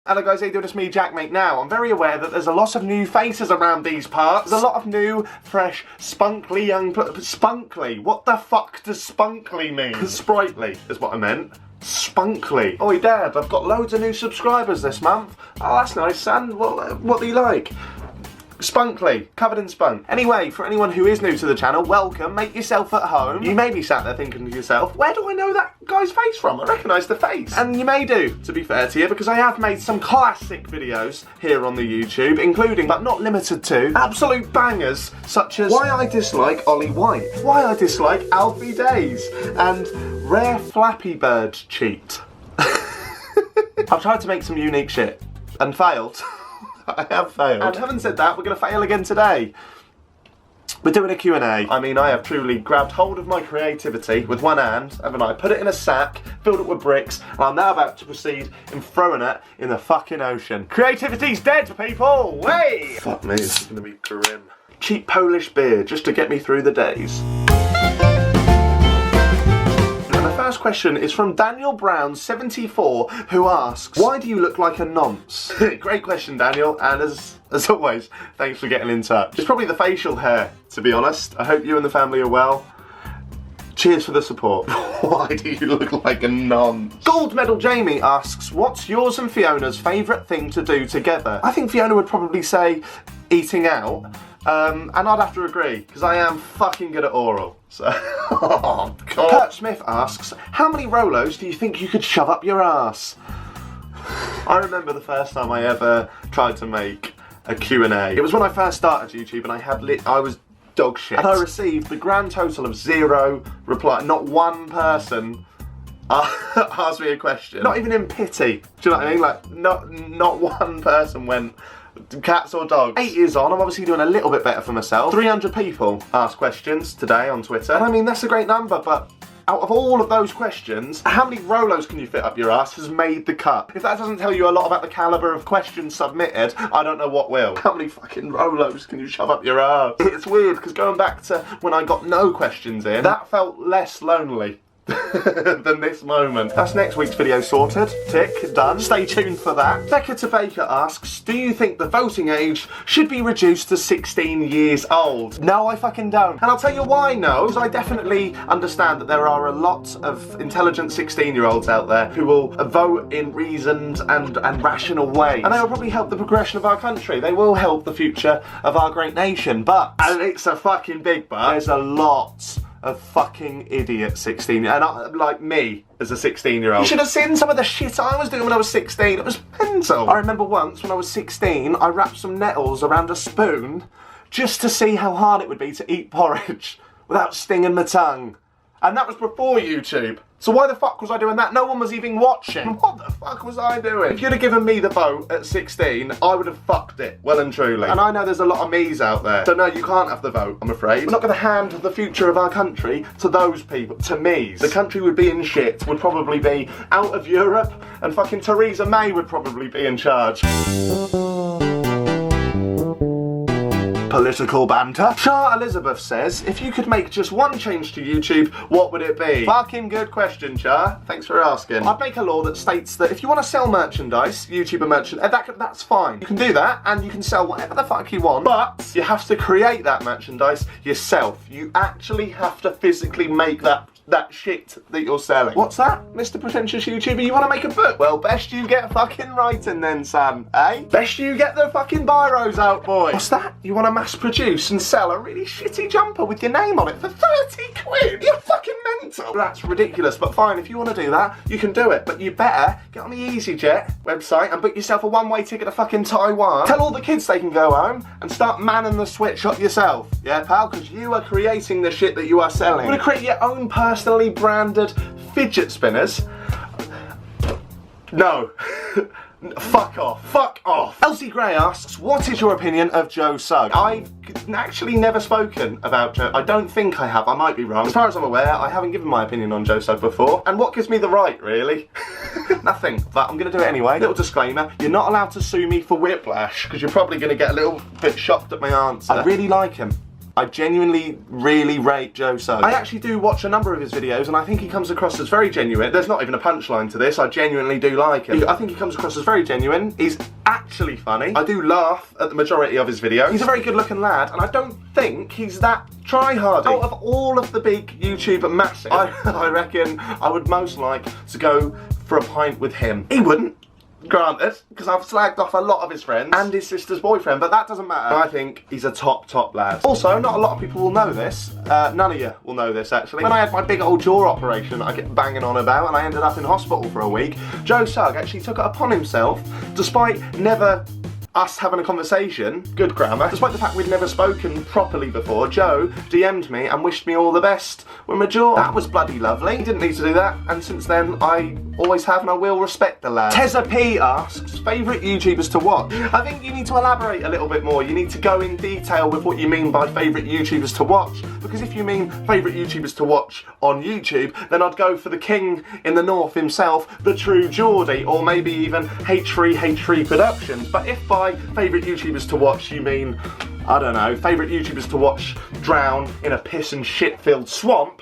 Hello guys, how you doing? It's me, JackMaate. Now, I'm very aware that there's a lot of new faces around these parts. There's a lot of new, fresh, spunkly young... Spunkly? What the fuck does spunkly mean? Sprightly is what I meant. Spunkly. Oi Dad, I've got loads of new subscribers this month. Oh, that's nice, son. What do you like? Spunkly, covered in spunk. Anyway, for anyone who is new to the channel, welcome, make yourself at home. You may be sat there thinking to yourself, where do I know that guy's face from? I recognise the face. And you may do, to be fair to you, because I have made some classic videos here on the YouTube, including, but not limited to, absolute bangers, such as why I dislike Ollie White, why I dislike Alfie Days, and rare Flappy Bird cheat. I've tried to make some unique shit, and failed. I have failed. And having said that, we're going to fail again today. We're doing a Q&A. I mean, I have truly grabbed hold of my creativity with one hand, haven't I? Put it in a sack, filled it with bricks, and I'm now about to proceed in throwing it in the fucking ocean. Creativity's dead, people! Way! Fuck me, this is going to be grim. Cheap Polish beer, just to get me through the days. First question is from Daniel Brown 74, who asks, why do you look like a nonce? Great question, Daniel, and as always, thanks for getting in touch. It's probably the facial hair, to be honest. I hope you and the family are well. Cheers for the support. Why do you look like a nonce? Gold Medal Jamie asks, what's yours and Fiona's favourite thing to do together? I think Fiona would probably say eating out. And I'd have to agree, because I am fucking good at oral. So, oh, God. Kurt Smith asks, how many Rolos do you think you could shove up your ass? I remember the first time I ever tried to make a Q&A. It was when I first started YouTube and I was dog shit. And I received the grand total of 0 reply. Not one person asked me a question. Not even in pity. Do you know what I mean? Like, not one person went, cats or dogs. 8 years on, I'm obviously doing a little bit better for myself. 300 people asked questions today on Twitter. And I mean, that's a great number, but out of all of those questions, how many Rolos can you fit up your ass has made the cut? If that doesn't tell you a lot about the calibre of questions submitted, I don't know what will. How many fucking Rolos can you shove up your ass? It's weird, because going back to when I got no questions in, that felt less lonely than this moment. That's next week's video sorted. Tick, done. Stay tuned for that. Becca to Baker asks, do you think the voting age should be reduced to 16 years old? No, I fucking don't. And I'll tell you why no, because I definitely understand that there are a lot of intelligent 16-year-olds out there who will vote in reasoned and rational ways. And they will probably help the progression of our country. They will help the future of our great nation. But, and it's a fucking big but, there's a lot of fucking idiot 16, and like me as a 16-year-old. You should have seen some of the shit I was doing when I was 16. It was mental. I remember once when I was 16, I wrapped some nettles around a spoon just to see how hard it would be to eat porridge without stinging my tongue. And that was before YouTube. So why the fuck was I doing that? No one was even watching. What the fuck was I doing? If you'd have given me the vote at 16, I would have fucked it, well and truly. And I know there's a lot of me's out there. So no, you can't have the vote, I'm afraid. We're not going to hand the future of our country to those people, to me's. The country would be in shit, would probably be out of Europe, and fucking Theresa May would probably be in charge. Political banter. Shah Elizabeth says, if you could make just one change to YouTube, what would it be? Fucking good question, Shah. Thanks for asking. I'd make a law that states that if you want to sell merchandise, YouTuber merchandise, that's fine. You can do that, and you can sell whatever the fuck you want, but you have to create that merchandise yourself. You actually have to physically make that shit that you're selling. What's that, Mr. Pretentious YouTuber? You want to make a book? Well, best you get fucking writing then, son, eh? Best you get the fucking biros out, boy. What's that? You want to mass produce and sell a really shitty jumper with your name on it for 30 quid? You're fucking mental. That's ridiculous, but fine, if you want to do that, you can do it. But you better get on the EasyJet website and book yourself a one-way ticket to fucking Taiwan. Tell all the kids they can go home and start manning the sweatshop yourself. Yeah, pal? Because you are creating the shit that you are selling. You're going to create your own personally branded fidget spinners. No. Fuck off. Fuck off. Elsie Gray asks, what is your opinion of Joe Sugg? I've actually never spoken about Joe. I don't think I have. I might be wrong. As far as I'm aware, I haven't given my opinion on Joe Sugg before. And what gives me the right, really? Nothing. But I'm going to do it anyway. Little disclaimer, you're not allowed to sue me for whiplash, because you're probably going to get a little bit shocked at my answer. I really like him. I genuinely really rate Joe Sugg. I actually do watch a number of his videos and I think he comes across as very genuine. There's not even a punchline to this, I genuinely do like him. I think he comes across as very genuine. He's actually funny. I do laugh at the majority of his videos. He's a very good looking lad and I don't think he's that try-hardy. Out of all of the big YouTube masses, I reckon I would most like to go for a pint with him. He wouldn't. Granted, because I've slagged off a lot of his friends and his sister's boyfriend, but that doesn't matter. I think he's a top lad. Also, not a lot of people will know this. None of you will know this, actually. When I had my big old jaw operation that I get banging on about and I ended up in hospital for a week, Joe Sugg actually took it upon himself, despite never us having a conversation, good grammar, despite the fact we'd never spoken properly before, Joe DM'd me and wished me all the best with my jaw. That was bloody lovely. He didn't need to do that, and since then I always have and I will respect the lad. Tezza P asks, favourite YouTubers to watch? I think you need to elaborate a little bit more. You need to go in detail with what you mean by favourite YouTubers to watch, because if you mean favourite YouTubers to watch on YouTube, then I'd go for the king in the north himself, the true Geordie, or maybe even H3 Productions. But if by favourite YouTubers to watch you mean, I don't know, favourite YouTubers to watch drown in a piss and shit filled swamp,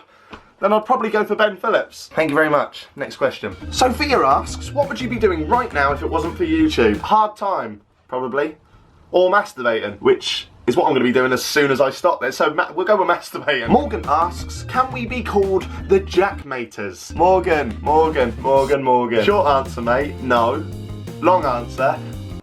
then I'd probably go for Ben Phillips. Thank you very much. Next question. Sophia asks, what would you be doing right now if it wasn't for YouTube? Hard time, probably. Or masturbating, which is what I'm going to be doing as soon as I stop this, so we'll go with masturbating. Morgan asks, can we be called the JackMates? Morgan. Short answer, mate, no. Long answer,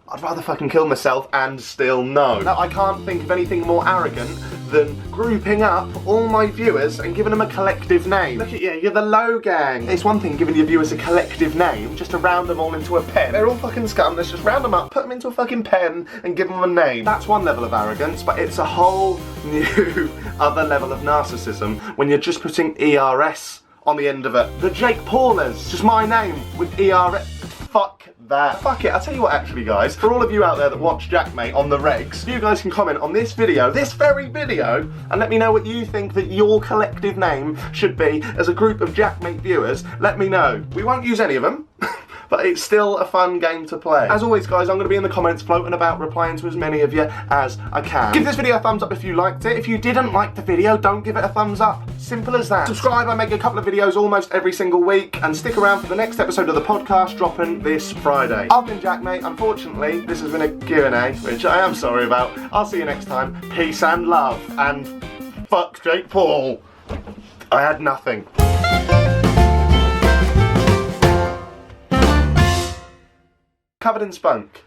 I'd rather fucking kill myself and still no. Now, I can't think of anything more arrogant than grouping up all my viewers and giving them a collective name. Look at you, you're the low gang. It's one thing giving your viewers a collective name, just to round them all into a pen. They're all fucking scum, let's just round them up, put them into a fucking pen and give them a name. That's one level of arrogance, but it's a whole new other level of narcissism when you're just putting ERS on the end of it. The Jake Paulers, just my name with ERS. Fuck that. Fuck it, I'll tell you what actually guys, for all of you out there that watch JackMaate on the regs, you guys can comment on this video, this very video, and let me know what you think that your collective name should be as a group of JackMaate viewers. Let me know. We won't use any of them. But it's still a fun game to play. As always guys, I'm going to be in the comments floating about, replying to as many of you as I can. Give this video a thumbs up if you liked it. If you didn't like the video, don't give it a thumbs up. Simple as that. Subscribe, I make a couple of videos almost every single week, and stick around for the next episode of the podcast dropping this Friday. I've been JackMaate. Unfortunately, this has been a Q&A, which I am sorry about. I'll see you next time. Peace and love, and fuck Jake Paul. I had nothing. Covered in spunk.